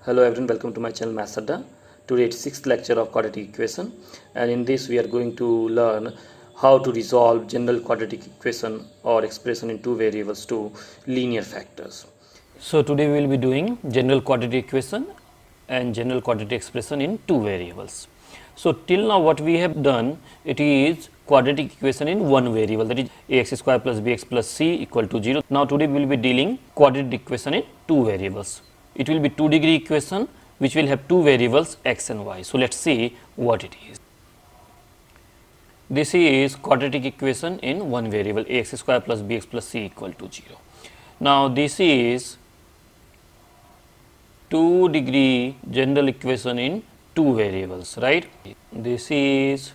Hello everyone, welcome to my channel Maths Adda. Today it's sixth lecture of quadratic equation, and in this we are going to learn how to resolve general quadratic equation or expression in two variables to linear factors. So today we will be doing general quadratic equation and general quadratic expression in two variables. So till now what we have done, it is quadratic equation in one variable, that is ax square plus bx plus c equal to 0. Now today we will be dealing quadratic equation in two variables. It will be 2-degree equation which will have two variables x and y. So let's see what it is. This is quadratic equation in one variable, ax square plus bx plus c equal to 0. Now this is 2-degree general equation in two variables, right? This is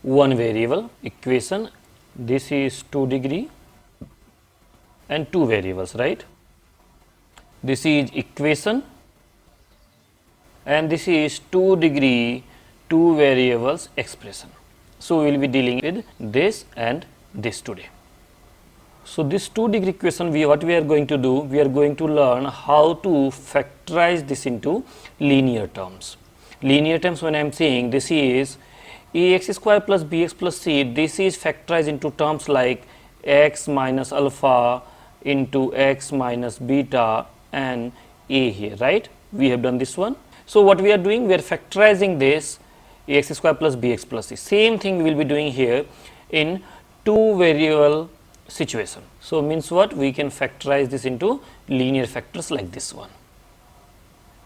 one variable equation, this is 2-degree and two variables, right? This is equation and this is 2-degree two variables expression. So we will be dealing with this and this today. So this 2-degree equation, what we are going to do, we are going to learn how to factorize this into linear terms. Linear terms, when I am saying this is ax square plus bx plus c, this is factorized into terms like x minus alpha into x minus beta and a here, right? We have done this one. So what we are doing, we are factorizing this ax square plus bx plus c. Same thing we will be doing here in two variable situation. So means what, we can factorize this into linear factors like this one.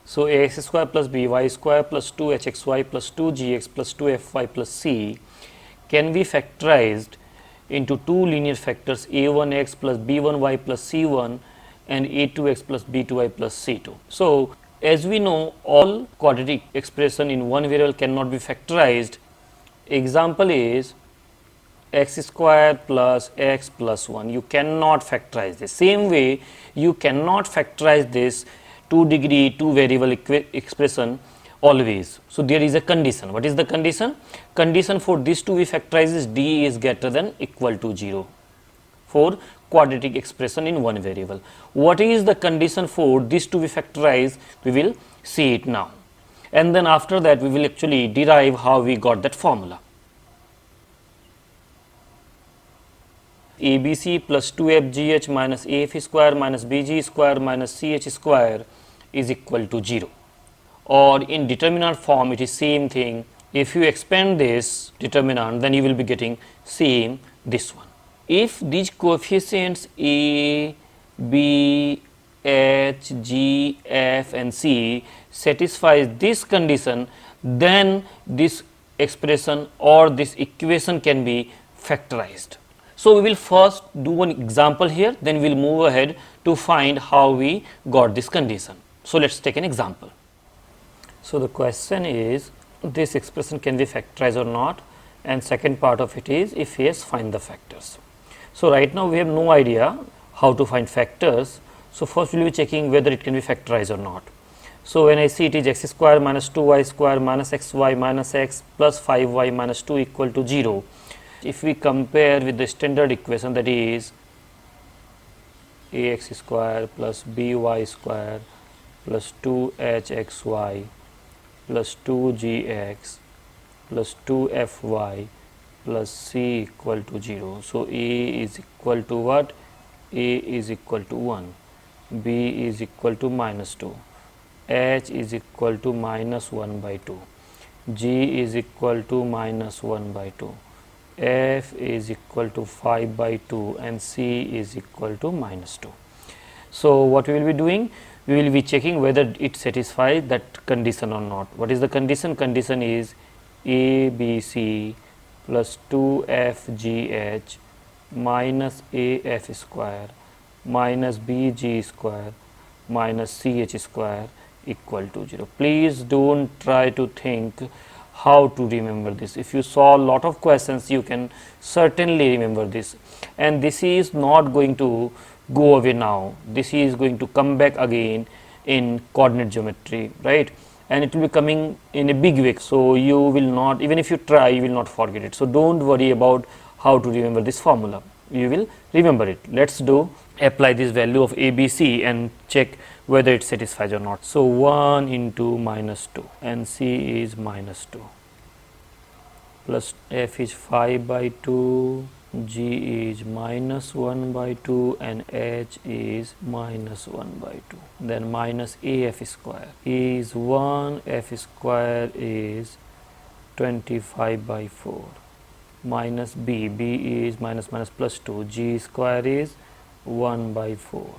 So ax square plus by square plus 2hxy plus 2gx plus 2fy plus c can be factorized into two linear factors, a1x plus b1y plus c1 and a2x plus b2y plus c2. So as we know, all quadratic expression in one variable cannot be factorized. Example is x square plus x plus 1. You cannot factorize this. Same way, you cannot factorize this 2-degree two variable expression always. So there is a condition. What is the condition? Condition for this to be factorized is d is greater than equal to 0 for quadratic expression in one variable. What is the condition for this to be factorized? We will see it now, and then after that we will actually derive how we got that formula. ABC plus 2fgh minus af square minus bg square minus ch square is equal to 0, or in determinant form it is same thing. If you expand this determinant, then you will be getting same this one. If these coefficients a, b, h, g, f and c satisfies this condition, then this expression or this equation can be factorized. So we will first do one example here, then we will move ahead to find how we got this condition. So let's take an example. So the question is, this expression can be factorized or not, and second part of it is, if yes, find the factors. So right now we have no idea how to find factors. So first we will be checking whether it can be factorized or not. So when I see it is x square minus 2y square minus xy minus x plus 5y minus 2 equal to 0. If we compare with the standard equation, that is ax square plus by square plus 2hxy plus 2gx plus 2fy plus c equal to 0. So a is equal to what? A is equal to 1, b is equal to minus 2, h is equal to minus 1 by 2, g is equal to minus 1 by 2, f is equal to 5 by 2 and c is equal to minus 2. So what we will be doing, we will be checking whether it satisfies that condition or not. What is the condition? Condition is abc plus 2fgh minus af square minus bg square minus ch square equal to 0. Please don't try to think how to remember this. If you saw a lot of questions, you can certainly remember this, and this is not going to go away now. This is going to come back again in coordinate geometry, right? And it will be coming in a big way, so you will not, even if you try, you will not forget it. So don't worry about how to remember this formula. you will remember it. Let's do apply this value of ABC and check whether it satisfies or not. So 1 into minus 2 and C is minus 2 plus F is 5 by 2, G is minus 1 by 2 and H is minus 1 by 2. Then minus AF square is 1, F square is 25 by 4. Minus B, B is minus minus plus 2, G square is 1 by 4.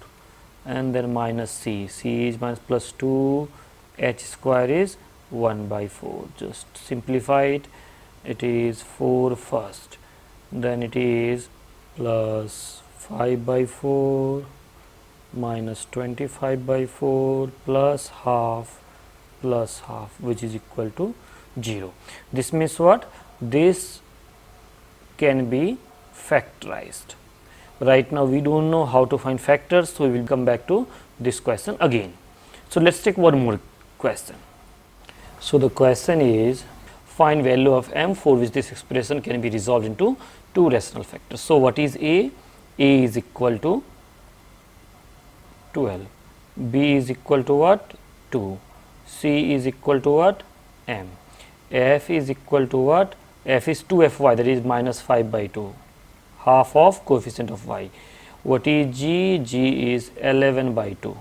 And then minus C, C is minus plus 2, H square is 1 by 4. Just simplify it. It is 4 first, then it is plus 5 by 4 minus 25 by 4 plus half which is equal to 0. This means what? This can be factorized. Right now we don't know how to find factors, so we will come back to this question again. So let's take one more question. So the question is, find value of m for which this expression can be resolved into two rational factors. So what is A? A is equal to 12, B is equal to what? 2, C is equal to what? M, F is equal to what? F is 2fy, that is minus 5 by 2, half of coefficient of y. What is G? G is 11 by 2.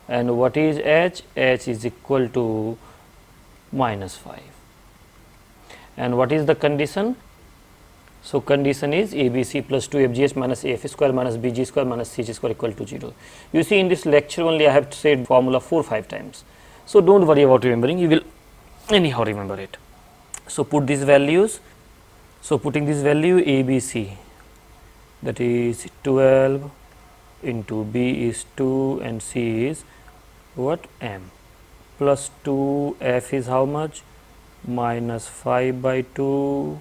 And what is H? H is equal to minus 5. And what is the condition? So condition is ABC plus 2FGH minus AF square minus BG square minus CH square equal to 0. You see, in this lecture only I have said formula 4-5 times. So don't worry about remembering, you will anyhow remember it. So put these values. So putting this value ABC, that is 12 into B is 2 and C is what? M, plus 2, F is how much? Minus 5 by 2,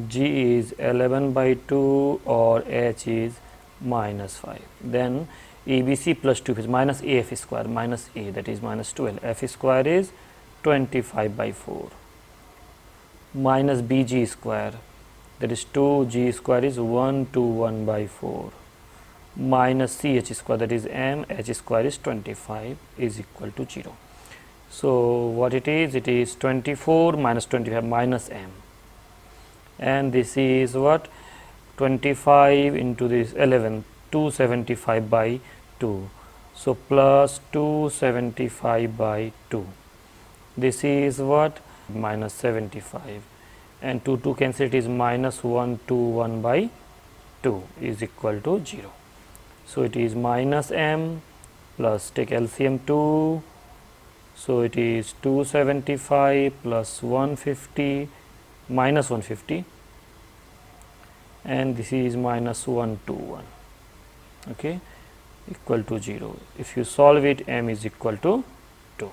G is 11 by 2 or H is minus 5. Then ABC plus 2 is minus AF square minus A, that is minus 12. F square is 25 by 4 minus BG square, that is 2, G square is 1 to 1 by 4 minus CH square, that is M, H square is 25 is equal to 0. So what it is 24 minus 25 minus M, and this is what? 25 into this 11, 275 by 2. So plus 275 by 2. This is what? Minus 75, and 2 cancel, it is minus 121 by 2 is equal to 0. So it is minus M plus take LCM 2. So it is 275 plus 150 minus 150, and this is minus 121, okay, equal to 0. If you solve it, M is equal to 2.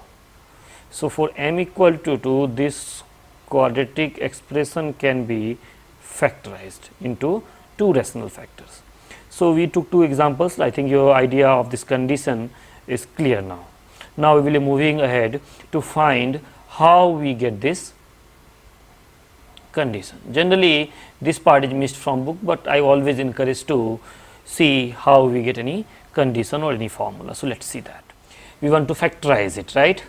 So for M equal to 2, this quadratic expression can be factorized into two rational factors. So we took two examples. I think your idea of this condition is clear now. Now we will be moving ahead to find how we get this condition. Generally this part is missed from book, but I always encourage to see how we get any condition or any formula. So let's see that. We want to factorize it, right?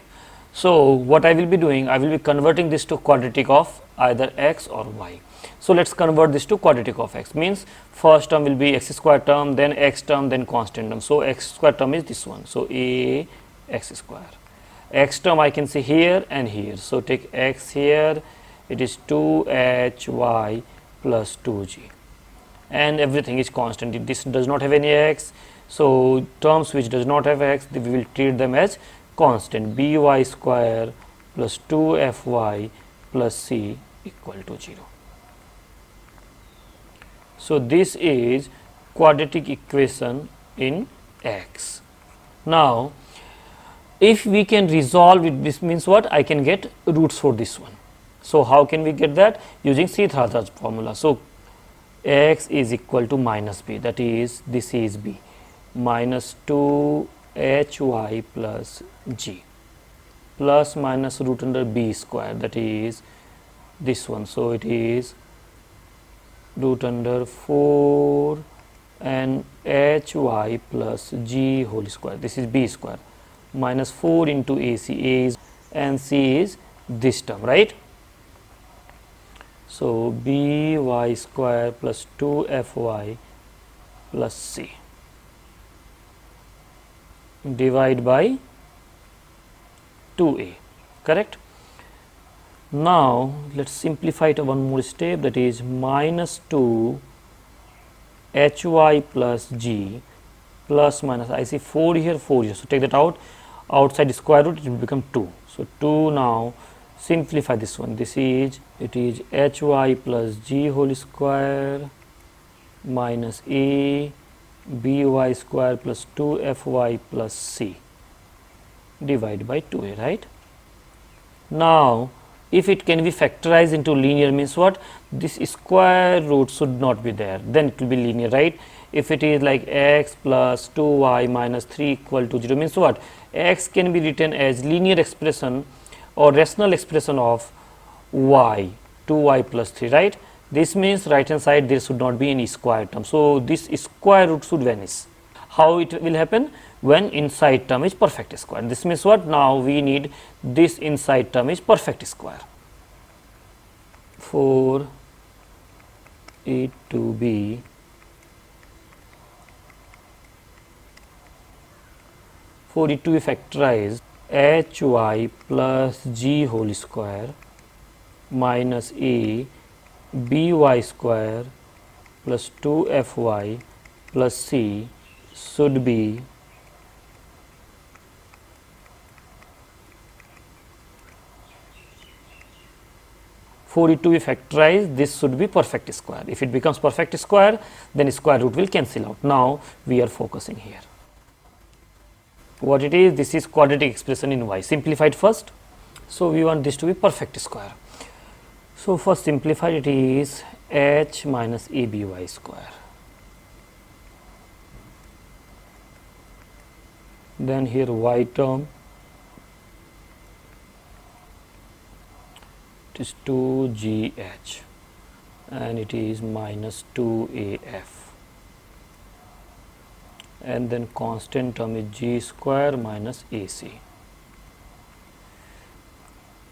So what I will be doing, I will be converting this to quadratic of either x or y. So let's convert this to quadratic of x, means first term will be x square term, then x term, then constant term. So x square term is this one, so a x square. X term I can see here and here, so take x here, it is 2hy plus 2g, and everything is constant. This does not have any x, so terms which does not have x, we will treat them as constant. By square plus 2fy plus c equal to 0. So this is quadratic equation in x. Now if we can resolve it, this means what? I can get roots for this one. So how can we get that? Using Sridhar's formula. So x is equal to minus b, that is this is b, minus 2hy plus g, plus minus root under b square, that is this one. So it is root under 4 and hy plus g whole square, this is b square, minus 4 into ac, a is and c is this term, right? So by square plus 2fy plus c, divide by 2a, correct? Now let's simplify it one more step, that is minus 2 hy plus g plus minus, I see 4 here, 4 here, so take that out, outside square root it will become 2. So 2, now simplify this one, this is, it is hy plus g whole square minus a by square plus 2fy plus c, divide by 2a, right? Now if it can be factorized into linear, means what, this square root should not be there, then it will be linear, right? If it is like x plus 2y minus 3 equal to 0, means what, x can be written as linear expression or rational expression of y, 2y plus 3, right? This means right hand side there should not be any square term, so this square root should vanish. How it will happen? When inside term is perfect square. This means what, now we need this inside term is perfect square. For it to be factorized, hy plus g whole square minus a by square plus 2fy plus c should be for it to be factorized, this should be perfect square. If it becomes perfect square, then square root will cancel out. Now we are focusing here. What it is, this is quadratic expression in y, simplified first. So we want this to be perfect square. So first simplified, it is h minus aby square. Then here y term, it is 2gh and it is minus 2af, and then constant term is g square minus ac.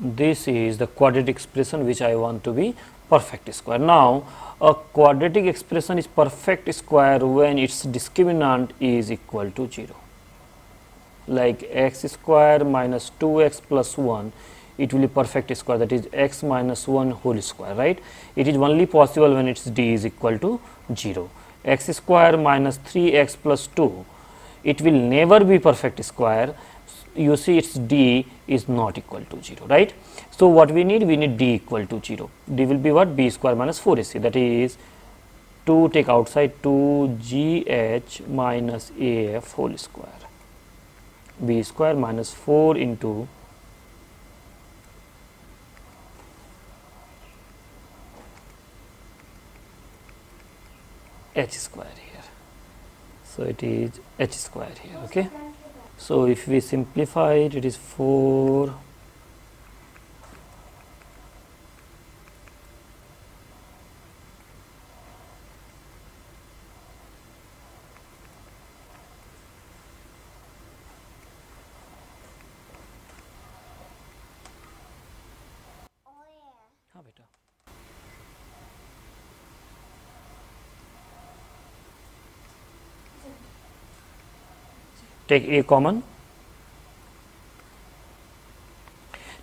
This is the quadratic expression which I want to be perfect square. Now a quadratic expression is perfect square when its discriminant is equal to 0, like x square minus 2x plus 1, it will be perfect square, that is x minus 1 whole square, right? It is only possible when its d is equal to 0. X square minus 3x plus 2, it will never be perfect square. You see its d is not equal to 0, right? So what we need d equal to 0. D will be what, b square minus 4ac, that is 2, take outside, 2gh minus af whole square, b square minus 4 into h square here. So it is h square here, okay? So if we simplify it, it is 4 हाँ बेटा, take a common,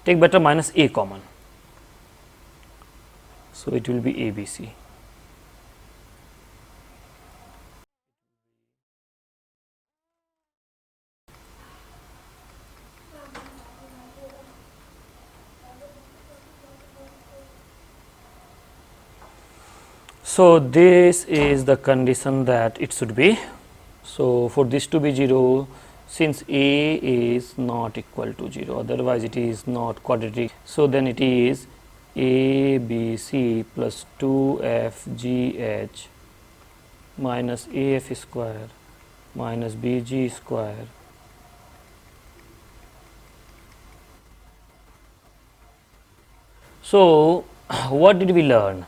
take better minus a common, so it will be abc. So this is the condition that it should be. So for this to be 0, since a is not equal to 0, otherwise it is not quadratic, so then it is abc plus 2fgh minus af square minus bg square So what did we learn?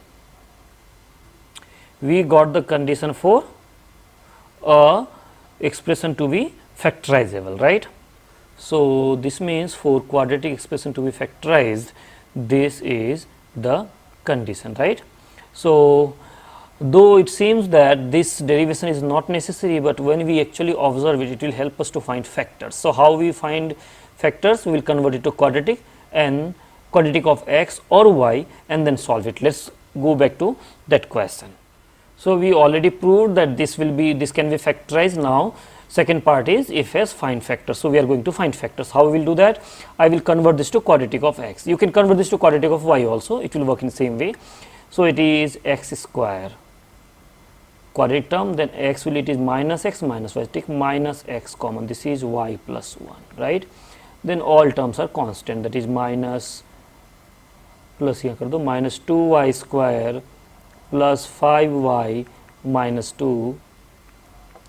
we got the condition for a expression to be factorizable, right? So this means for quadratic expression to be factorized, this is the condition, right? So though it seems that this derivation is not necessary, but when we actually observe it, it will help us to find factors. So how we find factors? We will convert it to quadratic and quadratic of x or y and then solve it. Let's go back to that question. So we already proved that this can be factorized. Now second part is if s find factors. So we are going to find factors. How we will do that? I will convert this to quadratic of x. You can convert this to quadratic of y also. It will work in the same way. So it is x square quadratic term, then x will, it is minus x minus y, take minus x common, this is y plus 1, right? Then all terms are constant, that is minus plus here kar do minus 2y square plus 5y minus 2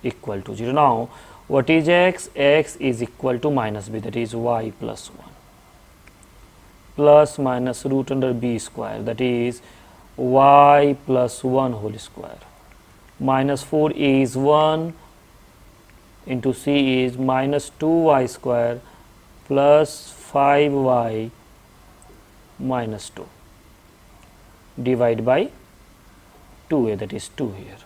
equal to 0. Now what is x? X is equal to minus b, that is y plus 1 plus minus root under b square, that is y plus 1 whole square, minus 4 is 1 into c is minus 2y square plus 5y minus 2 divide by 2a, that is 2 here.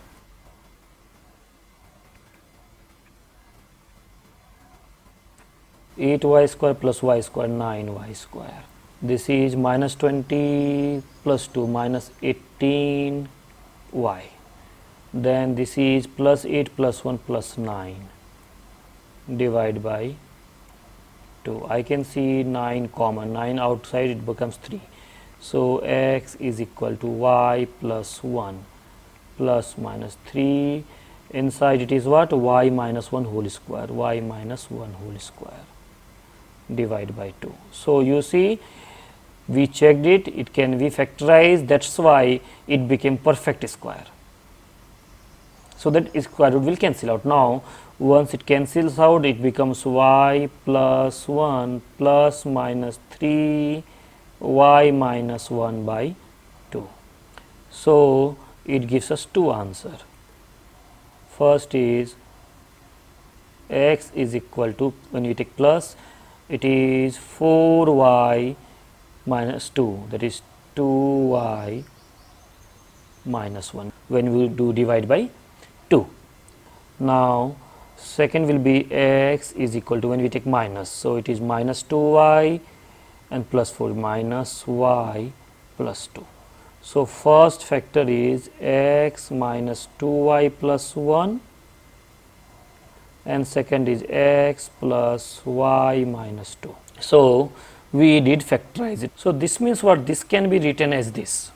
Eight y square plus y square, 9y square. This is minus 20 plus 2 minus 18y. Then this is plus 8 plus 1 plus 9 divide by 2. I can see 9 common, 9 outside, it becomes 3. So x is equal to y plus 1 plus minus 3, inside it is what? Y minus 1 whole square, y minus 1 whole square divide by 2. So you see, we checked it, it can be factorized, that's why it became perfect square. So that square root will cancel out. Now once it cancels out, it becomes y plus 1 plus minus 3 y minus 1 by 2. So it gives us two answers. First is x is equal to, when you take plus, it is 4y minus 2, that is 2y minus 1 when we do divide by 2. Now second will be x is equal to, when we take minus, so it is minus 2y and plus 4 minus y plus 2. So first factor is x minus 2y plus 1 and second is x plus y minus 2. So we did factorize it. So this means what? This can be written as this.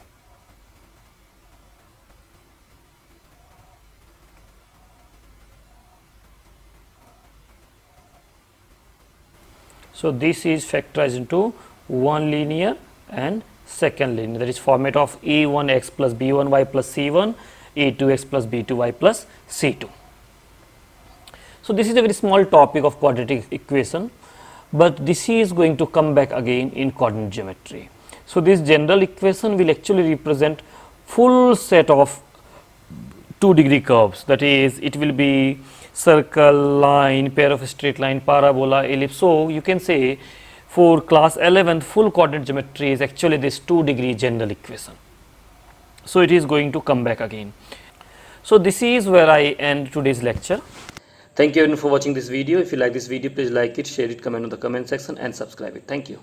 So this is factorized into one linear and second linear, that is format of a1x plus b1y plus c1, a2x plus b2y plus c2. So this is a very small topic of quadratic equation, but this is going to come back again in coordinate geometry. So this general equation will actually represent full set of 2-degree curves, that is it will be circle, line, pair of straight line, parabola, ellipse. So you can say for class 11 full coordinate geometry is actually this 2-degree general equation. So it is going to come back again. So this is where I end today's lecture. Thank you everyone for watching this video. If you like this video, please like it, share it, comment on the comment section and subscribe it. Thank you.